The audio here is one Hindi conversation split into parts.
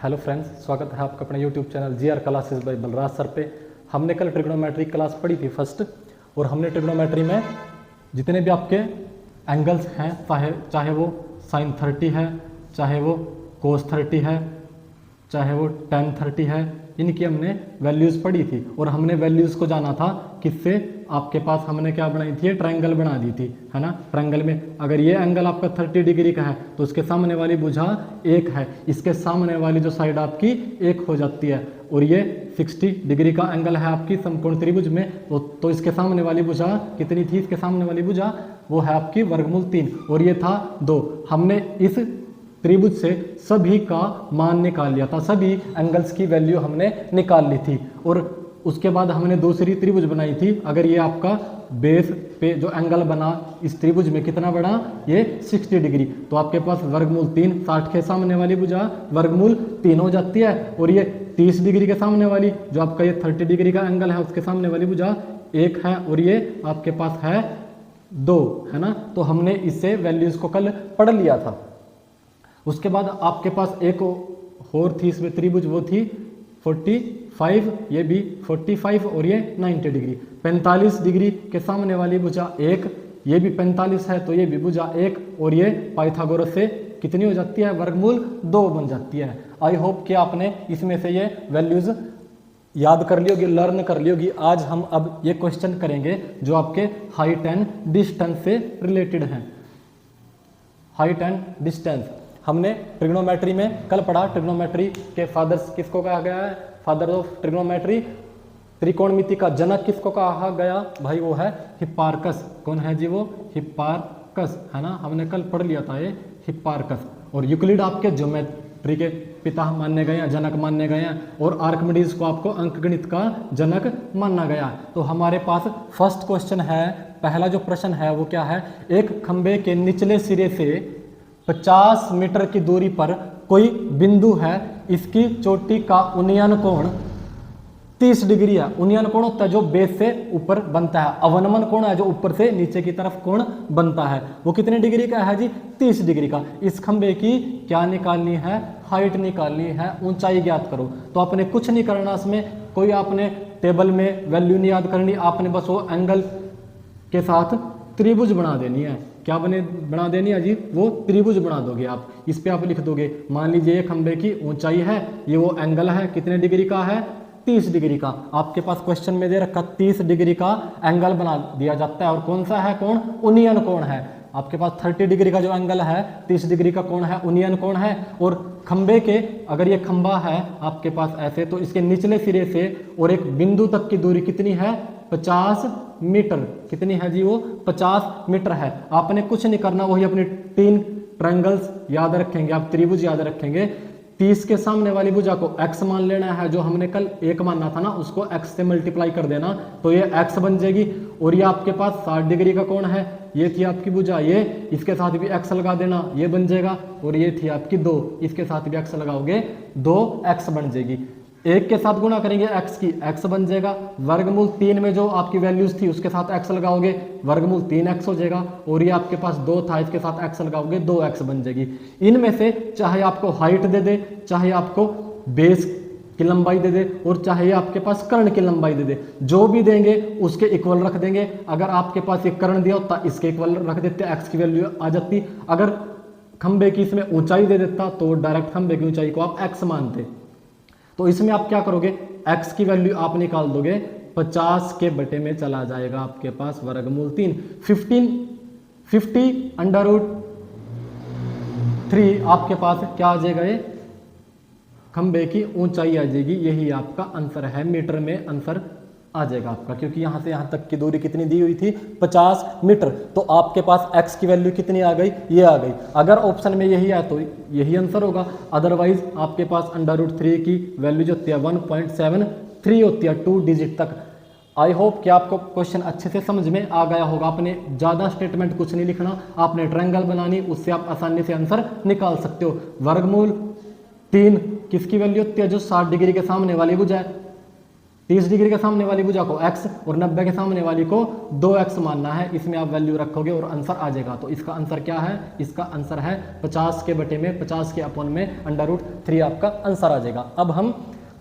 हेलो फ्रेंड्स, स्वागत है आपका अपने YouTube channel GR classes by Balraj sir पे। हमने कल ट्रिग्नोमेट्री क्लास पढ़ी थी फर्स्ट, और हमने ट्रिग्नोमेट्री में जितने भी आपके एंगल्स हैं, चाहे वो साइन 30 है, चाहे वो कोस 30 है, चाहे वो tan 30 है, इनकी हमने वैल्यूज़ पढ़ी थी। और हमने वैल्यूज़ को जाना था किससे, आपके पास हमने क्या बनाई थी, ट्रायंगल बना दी थी, है ना। ट्रायंगल में अगर ये एंगल आपका 30 डिग्री का है तो उसके सामने वाली भुजा 1 है, इसके सामने वाली जो साइड आपकी 1 हो जाती है। और ये 60 डिग्री का एंगल है आपकी समकोण त्रिभुज में, तो इसके सामने वाली भुजा कितनी थी, इसके सामने वाली भुजा वो है आपकी वर्गमूल 3, और ये था 2। हमने इस त्रिभुज से सभी का मान निकाल लिया था, सभी एंगल्स की वैल्यू हमने निकाल ली थी। और उसके बाद हमने दूसरी त्रिभुज बनाई थी। अगर ये आपका बेस पे जो एंगल बना इस त्रिभुज में कितना बड़ा, ये 60 डिग्री, तो आपके पास वर्गमूल 3, 60 के सामने वाली भुजा वर्गमूल 3 हो जाती है। और ये 30 डिग्री के सामने वाली जो आपका ये 30 डिग्री का एंगल है, उसके सामने वाली भुजा 1 है, और ये आपके पास है 2, है ना। तो हमने इससे वैल्यूज को कल पढ़ लिया था। उसके बाद आपके पास एक और थी इसमें त्रिभुज, वो थी 45, ये भी 45 और ये 90 डिग्री। 45 डिग्री के सामने वाली भुजा 1, ये भी 45 है तो ये भी भुजा 1, और ये पाइथागोरस से कितनी हो जाती है, वर्गमूल 2 बन जाती है। आई होप कि आपने इसमें से ये वैल्यूज याद कर ली होगी, लर्न कर ली होगी। आज हम अब ये क्वेश्चन करेंगे जो आपके हाइट एंड डिस्टेंस से रिलेटेड हैं। हाइट एंड डिस्टेंस हमने ट्रिग्नोमेट्री में कल पढ़ा। ट्रिग्नोमेट्री के फादर्स किसको कहा गया है, फादर ऑफ ट्रिग्नोमेट्री, त्रिकोणमिति का जनक किसको कहा गया भाई, वो है हिप्पार्कस। कौन है जी, वो हिप्पार्कस, है ना। हमने कल पढ़ लिया था ये हिप्पार्कस। और यूक्लिड आपके ज्योमेट्री के पिता माने गए हैं, जनक माने गए हैं, और आर्किमिडीज को आपको अंकगणित का जनक माना गया। तो हमारे पास फर्स्ट क्वेश्चन है, पहला जो प्रश्न है वो क्या है, एक खंबे के निचले सिरे से 50 मीटर की दूरी पर कोई बिंदु है, इसकी चोटी का उन्नयन कोण 30 डिग्री है। उन्नयन कोण होता है जो बेस से ऊपर बनता है, अवनमन कोण है जो ऊपर से नीचे की तरफ कोण बनता है, वो कितने डिग्री का है जी, 30 डिग्री का। इस खंबे की क्या निकालनी है, हाइट निकालनी है, ऊंचाई ज्ञात करो। तो आपने कुछ नहीं करना, इसमें कोई आपने टेबल में वैल्यू नहीं याद करनी, आपने बस वो एंगल के साथ त्रिभुज बना देनी है। क्या बना देनी है जी, वो त्रिभुज बना दोगे आप। इस पे आप लिख दोगे, मान लीजिए खंबे की ऊंचाई है, ये वो एंगल है, कितने डिग्री का है, 30 डिग्री का। आपके पास क्वेश्चन में दे रखा 30 डिग्री का एंगल बना दिया जाता है। और कौन सा है कोण, उन्नयन कोण है। आपके पास 30 डिग्री का जो एंगल है, 30 डिग्री का कोण है, उन्नयन कोण है। और खंबे के, अगर ये खंबा है आपके पास ऐसे, तो इसके निचले सिरे से और एक बिंदु तक की दूरी कितनी है, 50 मीटर। कितनी है जी, वो 50 मीटर है। आपने कुछ नहीं करना, वही अपने 3 ट्रायंगल्स याद रखेंगे, आप त्रिभुज याद रखेंगे। 30 के सामने वाली भुजा को x मान लेना है, जो हमने कल 1 मानना था ना, उसको x से मल्टीप्लाई कर देना, तो ये x बन जाएगी। और ये आपके पास 60 डिग्री का कोण है, ये थी आपकी भुजा, ये इसके साथ भी x लगा देना, ये बन जाएगा। और ये थी आपकी 2, इसके साथ भी x लगाओगे, 2x बन जाएगी। 1 के साथ गुणा करेंगे x की, x बन जाएगा। वर्गमूल 3 में जो आपकी वैल्यूज थी उसके साथ x लगाओगे, वर्गमूल 3x हो जाएगा। और ये आपके पास 2 था, इसके साथ x लगाओगे, 2x बन जाएगी। इनमें से चाहे आपको हाइट दे दे, चाहे आपको बेस की लंबाई दे दे, और चाहे आपके पास कर्ण की लंबाई दे दे, जो भी देंगे उसके इक्वल रख देंगे। अगर आपके पास एक कर्ण दिया होता, इसके इक्वल रख देते, x की वैल्यू आ जाती। अगर खंबे की इसमें ऊंचाई दे देता तो डायरेक्ट खंबे की ऊंचाई को आप x मानते। तो इसमें आप क्या करोगे, x की वैल्यू आप निकाल दोगे, 50 के बटे में चला जाएगा आपके पास वर्गमूल 3। 50 अंडर रूट 3 आपके पास क्या आ जाएगा, ये खंबे की ऊंचाई आ जाएगी। यही आपका आंसर है, मीटर में आंसर आ जाएगा आपका, क्योंकि यहाँ से यहाँ तक की दूरी कितनी दी हुई थी, 50 मीटर। तो आपके पास x की वैल्यू कितनी आ गई, ये आ गई। अगर ऑप्शन में यही है तो यही आंसर होगा, अदरवाइज आपके पास अंडर रूट 3 की वैल्यू जो होती है 1.73 होती है, 2 डिजिट तक। आई होप कि आपको क्वेश्चन अच्छे से समझ में आ गया होगा। आपने ज़्यादा स्टेटमेंट कुछ नहीं लिखना, आपने ट्रायंगल बनानी, उससे आप आसानी से आंसर निकाल सकते हो। वर्गमूल 3 किसकी वैल्यू होती है, जो 60 डिग्री के सामने वाली भुजा है, 30 डिग्री के सामने वाली भुजा को x और 90 के सामने वाली को 2x मानना है। इसमें आप वैल्यू रखोगे और आंसर आ जाएगा। तो इसका आंसर क्या है? इसका आंसर है 50 के बटे में 50 के अपॉन में √3 आपका आंसर आ जाएगा। अब हम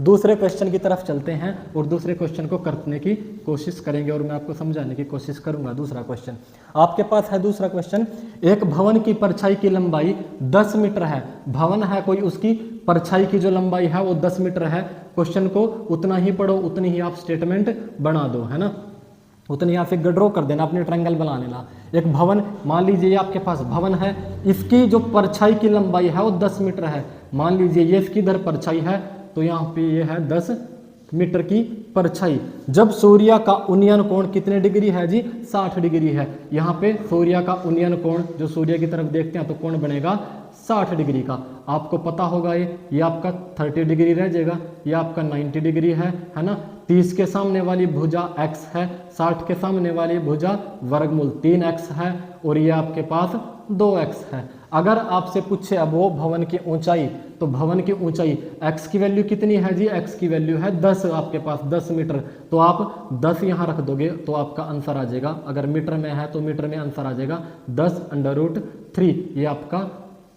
दूसरे क्वेश्चन की तरफ चलते हैं और दूसरे क्वेश्चन को करने की कोशिश करेंगे और मैं आपको समझाने की कोशिश करूंगा। दूसरा क्वेश्चन आपके पास है। दूसरा क्वेश्चन, एक भवन की परछाई की लंबाई 10 मीटर है। भवन है कोई, उसकी परछाई की जो लंबाई है वो 10 मीटर है। क्वेश्चन को उतना ही पढ़ो, उतनी ही आप स्टेटमेंट बना दो, है ना, उतनी आप फिगर ड्रॉ कर देना, अपने ट्रायंगल बनाने ला। एक भवन, मान लीजिए आपके पास भवन है, इसकी जो परछाई की लंबाई है वो 10 मीटर है। मान लीजिए ये इसकी इधर परछाई है, तो यहाँ पे ये है 10 मीटर की परछाई। जब सूर्य का उन्नयन कोण कितने डिग्री है जी? 60 डिग्री है। यहाँ पे सूर्य का उन्नयन कोण, जो सूर्य की तरफ देखते हैं तो कोण बनेगा 60 डिग्री का। आपको पता होगा ये आपका 30 डिग्री रह जाएगा, ये आपका 90 डिग्री है ना। 30 के सामने वाली भुजा x है, 60 के सामने वाली भुजा वर्गमूल 3x है और ये आपके पास 2x है। अगर आपसे पूछे अब वो भवन की ऊंचाई, तो भवन की ऊंचाई x की वैल्यू कितनी है जी? x की वैल्यू है 10, आपके पास 10 मीटर। तो आप 10 यहाँ रख दोगे तो आपका आंसर आ जाएगा। अगर मीटर में है तो मीटर में आंसर आ जाएगा 10√3, ये आपका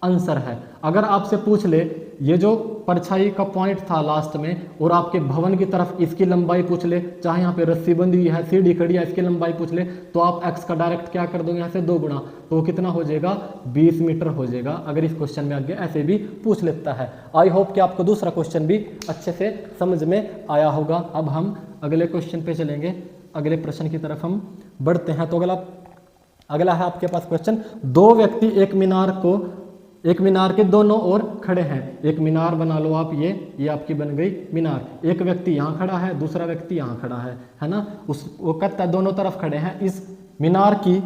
आंसर है। अगर आपसे पूछ ले ये जो परछाई का पॉइंट था लास्ट में और आपके भवन की तरफ इसकी लंबाई पूछ ले, चाहे यहाँ पे रस्सी बंधी हुई है, सीढ़ी खड़ी है, इसकी लंबाई पूछ ले, तो आप x का डायरेक्ट क्या कर दोगे? यहाँ से 2 गुना, तो कितना हो जाएगा? 20 मीटर हो जाएगा। अगर इस क्वेश्चन में आगे ऐसे भी पूछ लेता है। आई होप कि आपको दूसरा क्वेश्चन भी अच्छे से समझ में आया होगा। अब हम अगले क्वेश्चन पे चलेंगे, अगले प्रश्न की तरफ हम बढ़ते हैं। तो अगला है आपके पास क्वेश्चन, 2 व्यक्ति एक मीनार के दोनों ओर खड़े हैं। एक मीनार बना लो आप, ये आपकी बन गई मीनार। एक व्यक्ति यहाँ खड़ा है, दूसरा व्यक्ति यहाँ खड़ा है ना। वो कहता है दोनों तरफ खड़े हैं। इस मीनार की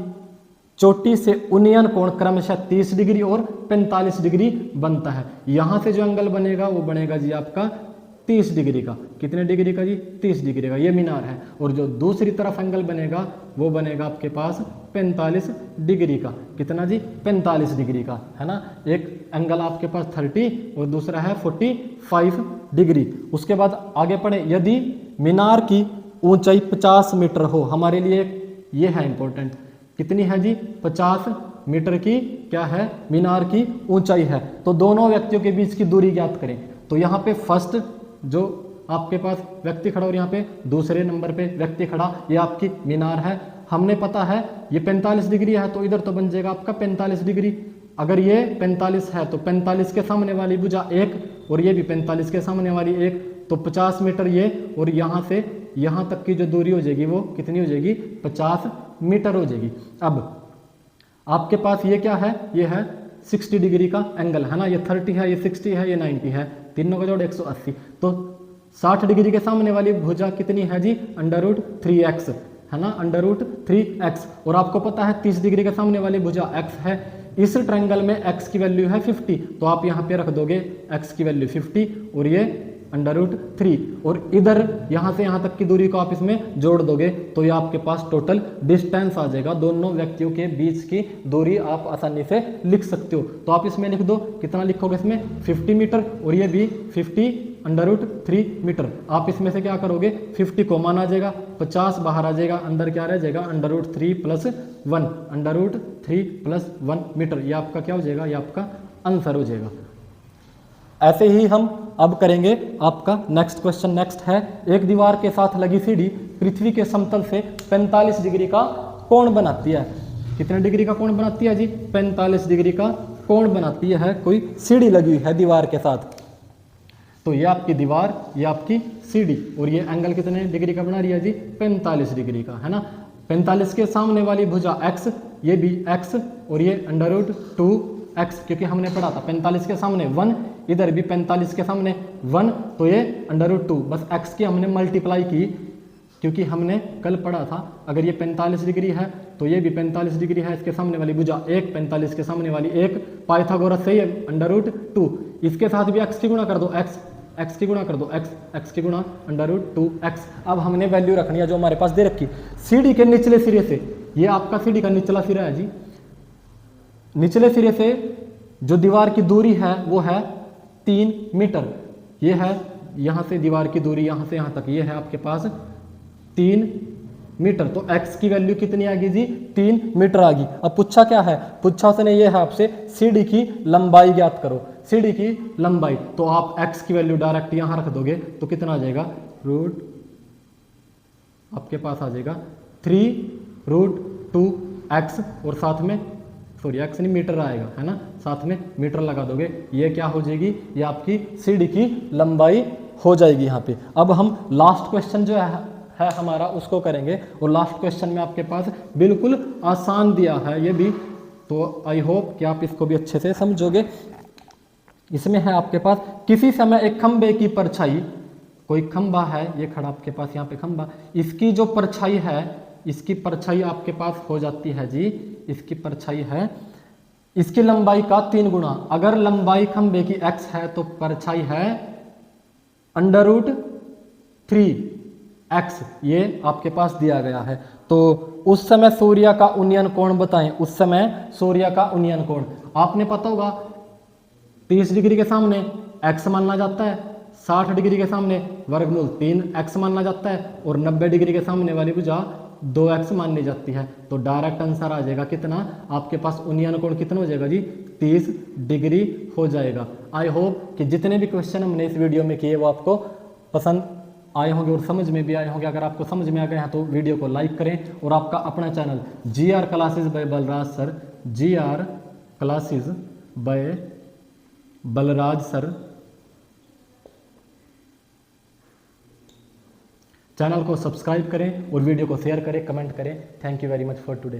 चोटी से उन्नयन कोण क्रमशः 30 डिग्री और 45 डिग्री बनता है। यहाँ से जो एंगल बनेगा वो बनेगा जी आपका 30 डिग्री का। कितने डिग्री का जी? 30 डिग्री का। ये मीनार है। और जो दूसरी तरफ एंगल बनेगा वो बनेगा आपके पास 45 डिग्री का। कितना जी? 45 डिग्री का, है ना। एक एंगल आपके पास 30 और दूसरा है 45 डिग्री। उसके बाद आगे पढ़े, यदि मीनार की ऊंचाई 50 मीटर हो, हमारे लिए ये है इंपॉर्टेंट, कितनी है जी? 50 मीटर की क्या है? मीनार की ऊंचाई है। तो दोनों व्यक्तियों के बीच की दूरी ज्ञात करें। तो यहाँ पे फर्स्ट जो आपके पास व्यक्ति खड़ा और यहाँ पे दूसरे नंबर पे व्यक्ति खड़ा, ये आपकी मीनार है। हमने पता है ये 45 डिग्री है, तो इधर तो बन जाएगा आपका 45 डिग्री। अगर ये 45 है तो 45 के सामने वाली भुजा 1 और ये भी 45 के सामने वाली 1, तो 50 मीटर ये, और यहाँ से यहाँ तक की जो दूरी हो जाएगी वो कितनी हो जाएगी? 50 मीटर हो जाएगी। अब आपके पास ये क्या है? ये है 60 डिग्री का एंगल, है ना। ये 30 है, ये 60 है, ये 90 है, तीनों का जोड़ 180। तो 60 डिग्री के सामने वाली भुजा कितनी है जी? √3x, है ना, √3x। और आपको पता है 30 डिग्री के सामने वाली भुजा x है। इस ट्रायंगल में x की वैल्यू है 50, तो आप यहाँ पे रख दोगे x की वैल्यू 50 और ये √3, और इधर यहाँ से यहाँ तक की दूरी को आप इसमें जोड़ दोगे तो ये आपके पास टोटल डिस्टेंस आ जाएगा। दोनों व्यक्तियों के बीच की दूरी आप आसानी से लिख सकते हो। तो आप इसमें लिख दो, कितना लिखोगे इसमें? 50 मीटर, और ये भी 50 √3 मीटर। आप इसमें से क्या करोगे? 50 कॉमन आ जाएगा, 50 बाहर आ जाएगा, अंदर क्या रह जाएगा? √3 + 1, √3 + 1 मीटर। ये आपका क्या हो जाएगा? ये आपका आंसर हो जाएगा। ऐसे ही हम अब करेंगे आपका नेक्स्ट क्वेश्चन। नेक्स्ट है, एक दीवार के साथ लगी सीढ़ी पृथ्वी के समतल से 45 डिग्री का कोण बनाती है। कितने डिग्री का कोण बनाती है जी? 45 डिग्री का कोण बनाती है। कोई सीढ़ी लगी हुई है दीवार के साथ, तो ये आपकी दीवार, ये आपकी सीढ़ी, और ये एंगल कितने डिग्री का बना रही है जी? 45 डिग्री का, है ना। 45 के सामने वाली भुजा x, ये भी x, और ये √2x, क्योंकि हमने पढ़ा था 45 के सामने 1, इधर भी 45 के सामने 1, तो ये √2, बस x की हमने मल्टीप्लाई की, क्योंकि हमने कल पढ़ा था अगर ये 45 डिग्री है तो ये भी 45 डिग्री है। इसके सामने वाली भुजा 1, 45 के सामने वाली 1, पाइथागोरस से ये √2, इसके साथ भी x की गुणा कर दो, x की गुणा कर दो, x की गुणा √2x। अब हमने वैल्यू रखनी है जो हमारे पास दे रखी, सीढ़ी के निचले सिरे से, ये आपका सीढ़ी का निचला सिरा है जी, निचले सिरे से जो दीवार की दूरी है वो है 3 मीटर, ये है यहाँ से दीवार की दूरी यहाँ से यहाँ तक ये है आपके पास 3 मीटर, तो x की वैल्यू कितनी आ गई जी 3 मीटर आ गई। अब पूछा क्या है, पूछा उसने ये है आपसे सीढ़ी की लंबाई ज्ञात करो, सीढ़ी की लंबाई, तो आप x की वैल्यू डायरेक्ट यहाँ रख दोगे तो कितना आ जाएगा रूट आपके पास आ जाएगा 3√2x और साथ में सॉरी x नहीं मीटर आएगा है ना, साथ में मीटर लगा दोगे, ये क्या हो जाएगी, ये आपकी सीढ़ी की लंबाई हो जाएगी यहाँ पे। अब हम लास्ट क्वेश्चन जो है हमारा उसको करेंगे, और लास्ट क्वेश्चन में आपके पास बिल्कुल आसान दिया है ये भी, तो आई होप कि आप इसको भी अच्छे से समझोगे। इसमें है आपके पास किसी समय एक खंबे की परछाई, कोई खंबा है ये खड़ा आपके पास यहाँ पे खंबा, इसकी जो परछाई है, इसकी परछाई आपके पास हो जाती है जी, इसकी परछाई है इसकी लंबाई का 3 गुना। अगर लंबाई खंबे की x है तो परछाई है √3x, ये आपके पास दिया गया है। तो उस समय सूर्य का उन्नयन कोण बताएं, उस समय सूर्य का उन्नयन कोण आपने पता होगा 30 डिग्री के सामने x मानना जाता है, 60 डिग्री के सामने वर्गमूल 3x मानना जाता है, और 90 डिग्री के सामने वाली भुजा 2x माननी जाती है। तो डायरेक्ट आंसर आ जाएगा कितना, आपके पास उन्नयन कोण कितना हो जाएगा जी 30 डिग्री हो जाएगा। आई होप कि जितने भी क्वेश्चन हमने इस वीडियो में किए वो आपको पसंद आए होंगे और समझ में भी आए होंगे। अगर आपको समझ में आ गए हैं तो वीडियो को लाइक करें, और आपका अपना channel GR classes by Balraj sir, GR classes by Balraj sir channel को सब्सक्राइब करें और वीडियो को शेयर करें, कमेंट करें। Thank you very much for today.